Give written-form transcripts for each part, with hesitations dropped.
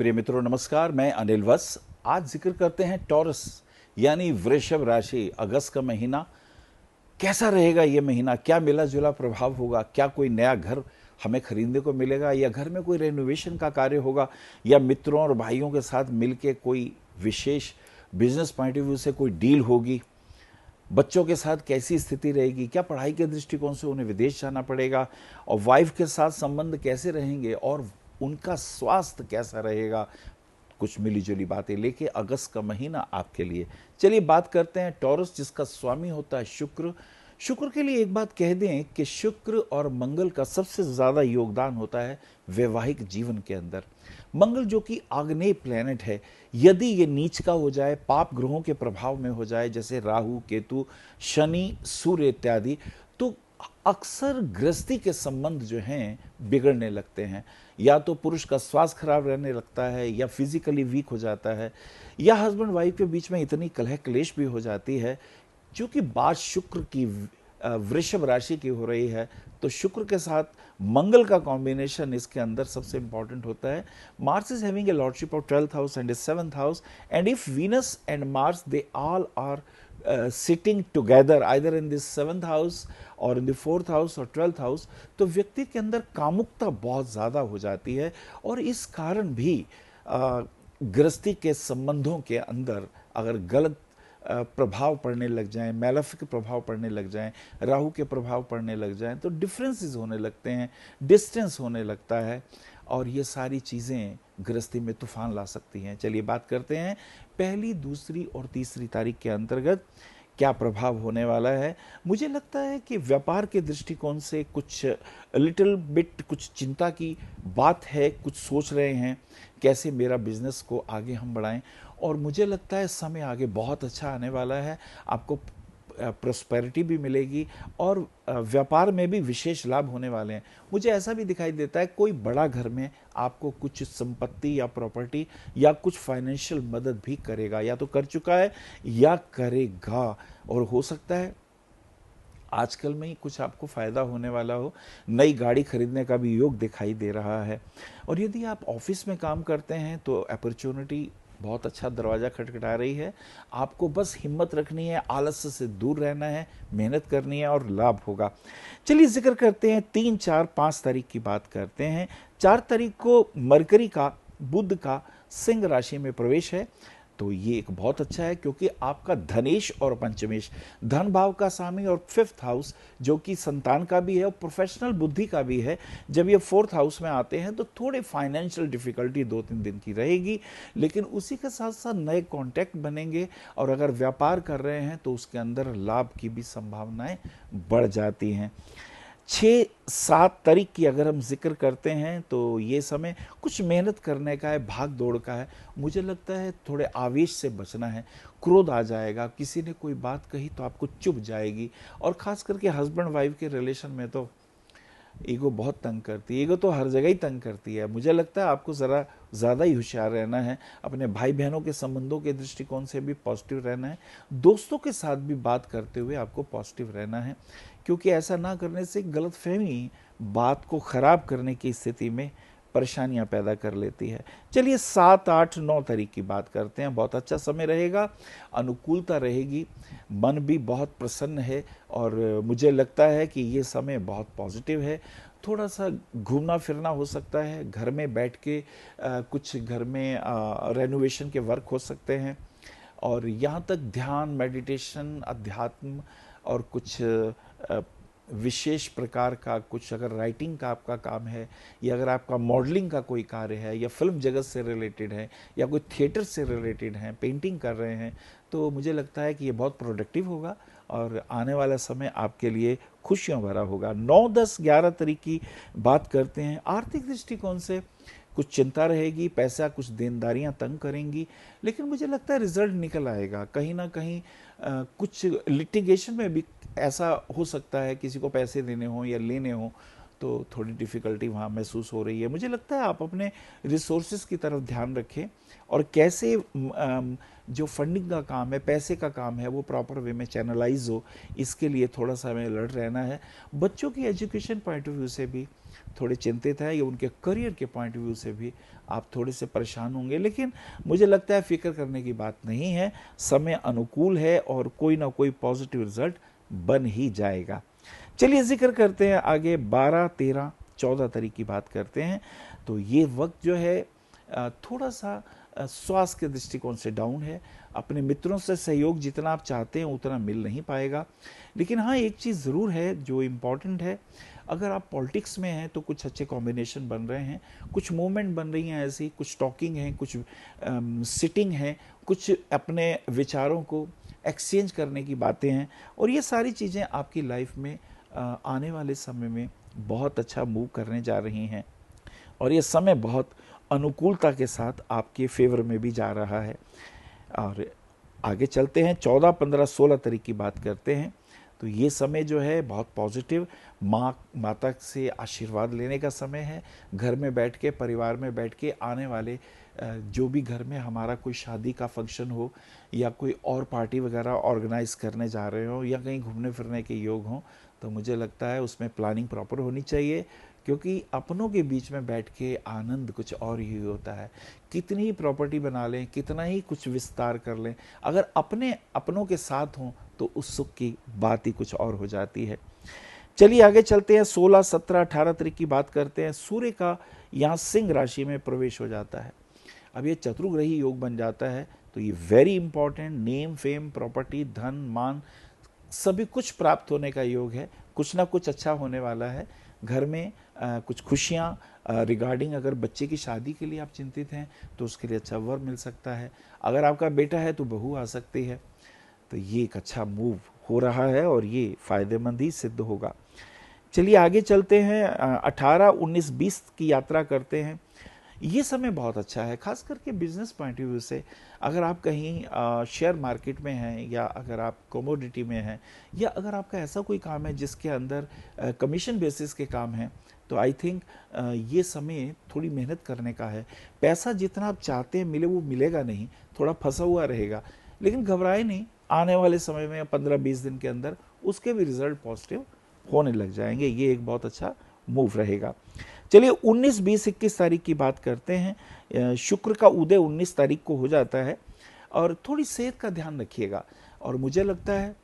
प्रिय मित्रों नमस्कार, मैं अनिल वत्स। आज जिक्र करते हैं टॉरस यानी वृषभ राशि। अगस्त का महीना कैसा रहेगा? ये महीना क्या मिला जुला प्रभाव होगा? क्या कोई नया घर हमें खरीदने को मिलेगा, या घर में कोई रेनोवेशन का कार्य होगा, या मित्रों और भाइयों के साथ मिलके कोई विशेष बिजनेस पॉइंट ऑफ व्यू से कोई डील होगी? बच्चों के साथ कैसी स्थिति रहेगी? क्या पढ़ाई के दृष्टिकोण से उन्हें विदेश जाना पड़ेगा? और वाइफ के साथ संबंध कैसे रहेंगे और उनका स्वास्थ्य कैसा रहेगा? कुछ मिली जुली बातें लेके अगस्त का महीना आपके लिए। चलिए बात करते हैं टॉरस, जिसका स्वामी होता है शुक्र। शुक्र के लिए एक बात कह दें कि शुक्र और मंगल का सबसे ज्यादा योगदान होता है वैवाहिक जीवन के अंदर। मंगल जो कि आग्नेय प्लेनेट है, यदि ये नीच का हो जाए, पाप ग्रहों के प्रभाव में हो जाए, जैसे राहु, केतु, शनि, सूर्य इत्यादि, तो अक्सर गृहस्थी के संबंध जो हैं बिगड़ने लगते हैं। या तो पुरुष का स्वास्थ्य खराब रहने लगता है, या फिजिकली वीक हो जाता है, या हस्बैंड वाइफ के बीच में इतनी कलह क्लेश भी हो जाती है। क्योंकि बात शुक्र की वृषभ राशि की हो रही है, तो शुक्र के साथ मंगल का कॉम्बिनेशन इसके अंदर सबसे इंपॉर्टेंट होता है। Mars is having a lordship of 12th house and 7th house, and if Venus and Mars they all are sitting together either in this 7th house और in the 4th house और 12th house, तो व्यक्ति के अंदर कामुकता बहुत ज़्यादा हो जाती है। और इस कारण भी गृहस्थी के संबंधों के अंदर अगर गलत प्रभाव पड़ने लग जाएं, मैलेफिक प्रभाव पड़ने लग जाएं, राहु के प्रभाव पड़ने लग जाएं, तो डिफरेंसेस होने लगते हैं, डिस्टेंस होने लगता है, और ये सारी चीज़ें गृहस्थी में तूफान ला सकती हैं। चलिए बात करते हैं पहली, दूसरी और तीसरी तारीख के अंतर्गत क्या प्रभाव होने वाला है। मुझे लगता है कि व्यापार के दृष्टिकोण से कुछ लिटिल बिट कुछ चिंता की बात है। कुछ सोच रहे हैं कैसे मेरा बिजनेस को आगे हम बढ़ाएं, और मुझे लगता है समय आगे बहुत अच्छा आने वाला है। आपको प्रोस्पेरिटी भी मिलेगी और व्यापार में भी विशेष लाभ होने वाले हैं। मुझे ऐसा भी दिखाई देता है कोई बड़ा घर में आपको कुछ संपत्ति या प्रॉपर्टी या कुछ फाइनेंशियल मदद भी करेगा, या तो कर चुका है या करेगा, और हो सकता है आजकल में ही कुछ आपको फायदा होने वाला हो। नई गाड़ी खरीदने का भी योग दिखाई दे रहा है। और यदि आप ऑफिस में काम करते हैं तो अपॉर्चुनिटी बहुत अच्छा दरवाज़ा खटखटा रही है। आपको बस हिम्मत रखनी है, आलस्य से दूर रहना है, मेहनत करनी है और लाभ होगा। चलिए जिक्र करते हैं 3, 4, 5 तारीख की बात करते हैं। 4 तारीख को मरकरी का, बुध का सिंह राशि में प्रवेश है, तो ये एक बहुत अच्छा है, क्योंकि आपका धनेश और पंचमेश, धन भाव का स्वामी और 5th हाउस जो कि संतान का भी है और प्रोफेशनल बुद्धि का भी है, जब ये 4th हाउस में आते हैं तो थोड़े फाइनेंशियल डिफिकल्टी 2-3 दिन की रहेगी, लेकिन उसी के साथ साथ नए कॉन्टैक्ट बनेंगे, और अगर व्यापार कर रहे हैं तो उसके अंदर लाभ की भी संभावनाएं बढ़ जाती हैं। 6-7 तारीख की अगर हम जिक्र करते हैं तो ये समय कुछ मेहनत करने का है, भाग दौड़ का है। मुझे लगता है थोड़े आवेश से बचना है, क्रोध आ जाएगा, किसी ने कोई बात कही तो आपको चुभ जाएगी। और ख़ास करके हस्बैंड वाइफ के रिलेशन में तो ईगो बहुत तंग करती है, ईगो तो हर जगह ही तंग करती है। मुझे लगता है आपको ज़रा ज़्यादा ही होशियार रहना है, अपने भाई बहनों के संबंधों के दृष्टिकोण से भी पॉजिटिव रहना है, दोस्तों के साथ भी बात करते हुए आपको पॉजिटिव रहना है, क्योंकि ऐसा ना करने से गलतफहमी बात को ख़राब करने की स्थिति में परेशानियां पैदा कर लेती है। चलिए 7, 8, 9 तारीख की बात करते हैं। बहुत अच्छा समय रहेगा, अनुकूलता रहेगी, मन भी बहुत प्रसन्न है, और मुझे लगता है कि ये समय बहुत पॉजिटिव है। थोड़ा सा घूमना फिरना हो सकता है, घर में बैठ के कुछ घर में रेनोवेशन के वर्क हो सकते हैं, और यहाँ तक ध्यान, मेडिटेशन, अध्यात्म और कुछ विशेष प्रकार का कुछ, अगर राइटिंग का आपका काम है, या अगर आपका मॉडलिंग का कोई कार्य है, या फिल्म जगत से रिलेटेड है, या कोई थिएटर से रिलेटेड है, पेंटिंग कर रहे हैं, तो मुझे लगता है कि ये बहुत प्रोडक्टिव होगा और आने वाला समय आपके लिए खुशियों भरा होगा। 9, 10, 11 तारीख की बात करते हैं। आर्थिक दृष्टिकोण से कुछ चिंता रहेगी, पैसा कुछ देनदारियां तंग करेंगी, लेकिन मुझे लगता है रिजल्ट निकल आएगा। कहीं ना कहीं कुछ लिटिगेशन में भी ऐसा हो सकता है, किसी को पैसे देने हो या लेने हो, तो थोड़ी डिफ़िकल्टी वहाँ महसूस हो रही है। मुझे लगता है आप अपने रिसोर्सेज की तरफ ध्यान रखें और कैसे जो फंडिंग का काम है, पैसे का काम है, वो प्रॉपर वे में चैनलाइज हो, इसके लिए थोड़ा सा हमें अलर्ट रहना है। बच्चों की एजुकेशन पॉइंट ऑफ व्यू से भी थोड़े चिंतित है, या उनके करियर के पॉइंट ऑफ व्यू से भी आप थोड़े से परेशान होंगे, लेकिन मुझे लगता है फिक्र करने की बात नहीं है। समय अनुकूल है और कोई ना कोई पॉजिटिव रिजल्ट बन ही जाएगा। चलिए जिक्र करते हैं आगे 12, 13, 14 तारीख की बात करते हैं। तो ये वक्त जो है थोड़ा सा स्वास्थ्य के दृष्टिकोण से डाउन है। अपने मित्रों से सहयोग जितना आप चाहते हैं उतना मिल नहीं पाएगा। लेकिन हाँ, एक चीज़ ज़रूर है जो इम्पॉर्टेंट है, अगर आप पॉलिटिक्स में हैं तो कुछ अच्छे कॉम्बिनेशन बन रहे हैं, कुछ मूवमेंट बन रही हैं ऐसी, कुछ टॉकिंग है, कुछ सिटिंग है, कुछ अपने विचारों को एक्सचेंज करने की बातें हैं, और ये सारी चीज़ें आपकी लाइफ में आने वाले समय में बहुत अच्छा मूव करने जा रही हैं, और ये समय बहुत अनुकूलता के साथ आपके फेवर में भी जा रहा है। और आगे चलते हैं, 14, 15, 16 तारीख की बात करते हैं। तो ये समय जो है बहुत पॉजिटिव, माता से आशीर्वाद लेने का समय है। घर में बैठ के, परिवार में बैठ के आने वाले जो भी घर में हमारा कोई शादी का फंक्शन हो, या कोई और पार्टी वगैरह ऑर्गेनाइज करने जा रहे हो, या कहीं घूमने फिरने के योग हों, तो मुझे लगता है उसमें प्लानिंग प्रॉपर होनी चाहिए, क्योंकि अपनों के बीच में बैठ के आनंद कुछ और ही होता है। कितनी ही प्रॉपर्टी बना लें, कितना ही कुछ विस्तार कर लें, अगर अपनों के साथ हों तो उस सुख की बात ही कुछ और हो जाती है। चलिए आगे चलते हैं, 16, 17, 18 तारीख की बात करते हैं। सूर्य का यहाँ सिंह राशि में प्रवेश हो जाता है। अब ये चतुर्ग्रही योग बन जाता है, तो ये very important, name, fame, property, धन, मान, सभी कुछ प्राप्त होने का योग है। कुछ ना कुछ अच्छा होने वाला है। घर में कुछ खुशियाँ रिगार्डिंग, अगर बच्चे की शादी के लिए आप चिंतित हैं तो उसके लिए अच्छा वर मिल सकता है। अगर आपका बेटा है तो बहू आ सकती है। तो ये एक अच्छा मूव हो रहा है और ये फायदेमंद ही सिद्ध होगा। चलिए आगे चलते हैं, 18, 19, 20 की यात्रा करते हैं। ये समय बहुत अच्छा है, खास करके बिजनेस पॉइंट ऑफ व्यू से। अगर आप कहीं शेयर मार्केट में हैं, या अगर आप कमोडिटी में हैं, या अगर आपका ऐसा कोई काम है जिसके अंदर कमीशन बेसिस के काम हैं, तो आई थिंक ये समय थोड़ी मेहनत करने का है। पैसा जितना आप चाहते हैं मिले वो मिलेगा नहीं, थोड़ा फंसा हुआ रहेगा, लेकिन घबराए नहीं, आने वाले समय में 15-20 दिन के अंदर उसके भी रिजल्ट पॉजिटिव होने लग जाएंगे। ये एक बहुत अच्छा मूव रहेगा। चलिए 19, 20, 21 तारीख की बात करते हैं। शुक्र का उदय 19 तारीख को हो जाता है, और थोड़ी सेहत का ध्यान रखिएगा। और मुझे लगता है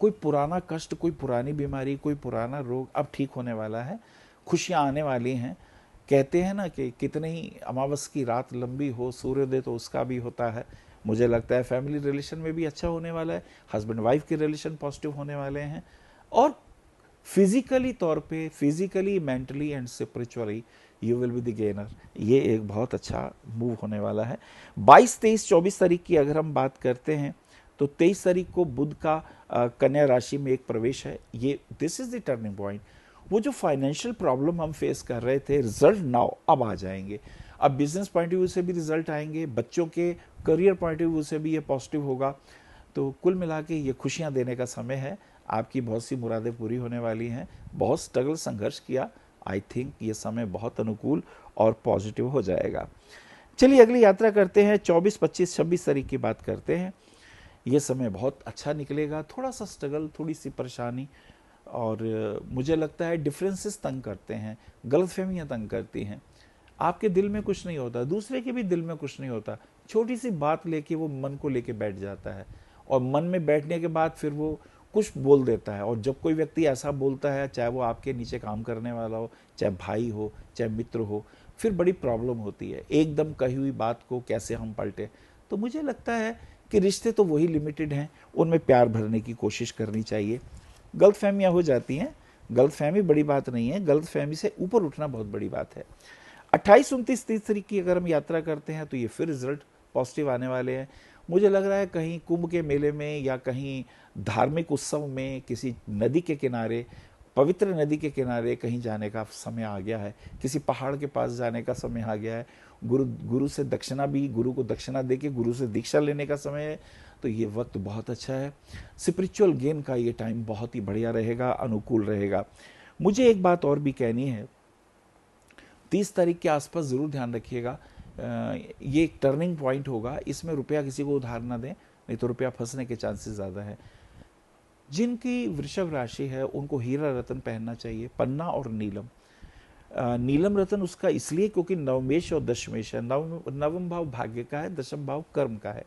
कोई पुराना कष्ट, कोई पुरानी बीमारी, कोई पुराना रोग अब ठीक होने वाला है। खुशियाँ आने वाली हैं। कहते हैं ना कि कितनी ही अमावस की रात लंबी हो, सूर्योदय तो उसका भी होता है। मुझे लगता है फैमिली रिलेशन में भी अच्छा होने वाला है, हस्बैंड वाइफ के रिलेशन पॉजिटिव होने वाले हैं, और फिजिकली तौर पे, physically, mentally and spiritually you will be the gainer. ये एक बहुत अच्छा मूव होने वाला है। 22, 23, 24 तारीख की अगर हम बात करते हैं, तो 23 तारीख को बुध का कन्या राशि में एक प्रवेश है। ये this is the turning point. वो जो फाइनेंशियल प्रॉब्लम हम फेस कर रहे थे, रिजल्ट नाउ अब आ जाएंगे। अब बिजनेस पॉइंट ऑफ व्यू से भी रिजल्ट आएंगे, बच्चों के करियर पॉइंट ऑफ व्यू से भी ये पॉजिटिव होगा। तो कुल मिला के ये खुशियाँ देने का समय है। आपकी बहुत सी मुरादें पूरी होने वाली हैं। बहुत स्ट्रगल, संघर्ष किया, आई थिंक ये समय बहुत अनुकूल और पॉजिटिव हो जाएगा। चलिए अगली यात्रा करते हैं, 24, 25, 26 तारीख की बात करते हैं। ये समय बहुत अच्छा निकलेगा। थोड़ा सा स्ट्रगल, थोड़ी सी परेशानी, और मुझे लगता है डिफरेंसेस तंग करते हैं, गलतफहमियां तंग करती हैं। आपके दिल में कुछ नहीं होता, दूसरे के भी दिल में कुछ नहीं होता, छोटी सी बात लेके वो मन को लेके बैठ जाता है, और मन में बैठने के बाद फिर वो कुछ बोल देता है। और जब कोई व्यक्ति ऐसा बोलता है, चाहे वो आपके नीचे काम करने वाला हो, चाहे भाई हो, चाहे मित्र हो, फिर बड़ी प्रॉब्लम होती है। एकदम कही हुई बात को कैसे हम पलटे। तो मुझे लगता है कि रिश्ते तो वही लिमिटेड हैं, उनमें प्यार भरने की कोशिश करनी चाहिए। गलतफहमियां हो जाती हैं, गलतफहमी बड़ी बात नहीं है, गलतफहमी से ऊपर उठना बहुत बड़ी बात है। 28, 29, 30 तारीख की अगर हम यात्रा करते हैं, तो ये फिर रिजल्ट पॉजिटिव आने वाले हैं। मुझे लग रहा है कहीं कुंभ के मेले में, या कहीं धार्मिक उत्सव में, किसी नदी के किनारे, पवित्र नदी के किनारे कहीं जाने का समय आ गया है, किसी पहाड़ के पास जाने का समय आ गया है। गुरु से दक्षिणा भी, गुरु को दक्षिणा देके गुरु से दीक्षा लेने का समय है। तो ये वक्त बहुत अच्छा है। स्पिरिचुअल गेन का ये टाइम बहुत ही बढ़िया रहेगा, अनुकूल रहेगा। मुझे एक बात और भी कहनी है, 30 तारीख के आसपास ज़रूर ध्यान रखिएगा, ये एक टर्निंग पॉइंट होगा। इसमें रुपया किसी को उधार ना दें, नहीं तो रुपया फंसने के चांसेस ज़्यादा है। जिनकी वृषभ राशि है उनको हीरा रतन पहनना चाहिए, पन्ना और नीलम। नीलम रतन उसका इसलिए क्योंकि नवमेश और दशमेश है, नवम भाव भाग्य का है, दशम भाव कर्म का है,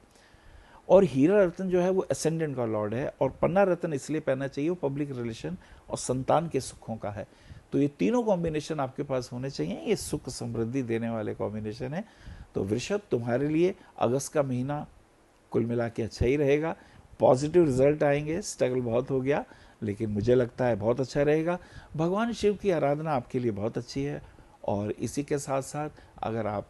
और हीरा रतन जो है वो असेंडेंट का लॉर्ड है। और पन्ना रतन इसलिए पहनना चाहिए, वो पब्लिक रिलेशन और संतान के सुखों का है। तो ये तीनों कॉम्बिनेशन आपके पास होने चाहिए, ये सुख समृद्धि देने वाले कॉम्बिनेशन है। तो वृषभ, तुम्हारे लिए अगस्त का महीना कुल मिला के अच्छा ही रहेगा, पॉजिटिव रिजल्ट आएंगे। स्ट्रगल बहुत हो गया, लेकिन मुझे लगता है बहुत अच्छा रहेगा। भगवान शिव की आराधना आपके लिए बहुत अच्छी है। और इसी के साथ साथ अगर आप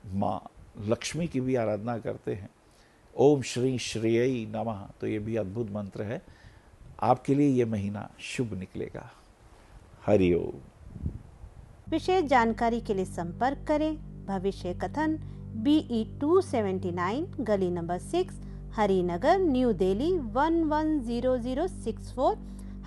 माँ लक्ष्मी की भी आराधना करते हैं, ओम श्री श्रेयई नमः, तो ये भी अद्भुत मंत्र है। आपके लिए ये महीना शुभ निकलेगा। हरि ओम। विशेष जानकारी के लिए संपर्क करें भविष्य कथन, BE 279, गली नंबर 6, हरिनगर, न्यू दिल्ली 110064।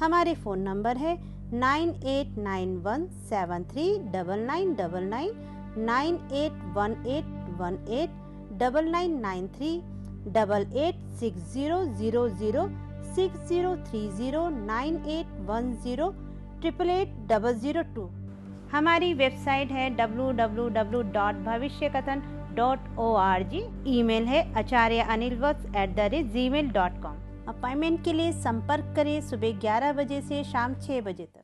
हमारे फ़ोन नंबर है 9891739999, 9818189993, 8860006030, 9810880002। हमारी वेबसाइट है www.bhavishyakathan.org। ईमेल है acharyaanilvats@gmail.com। अपॉइंटमेंट के लिए संपर्क करें सुबह 11 बजे से शाम 6 बजे तक।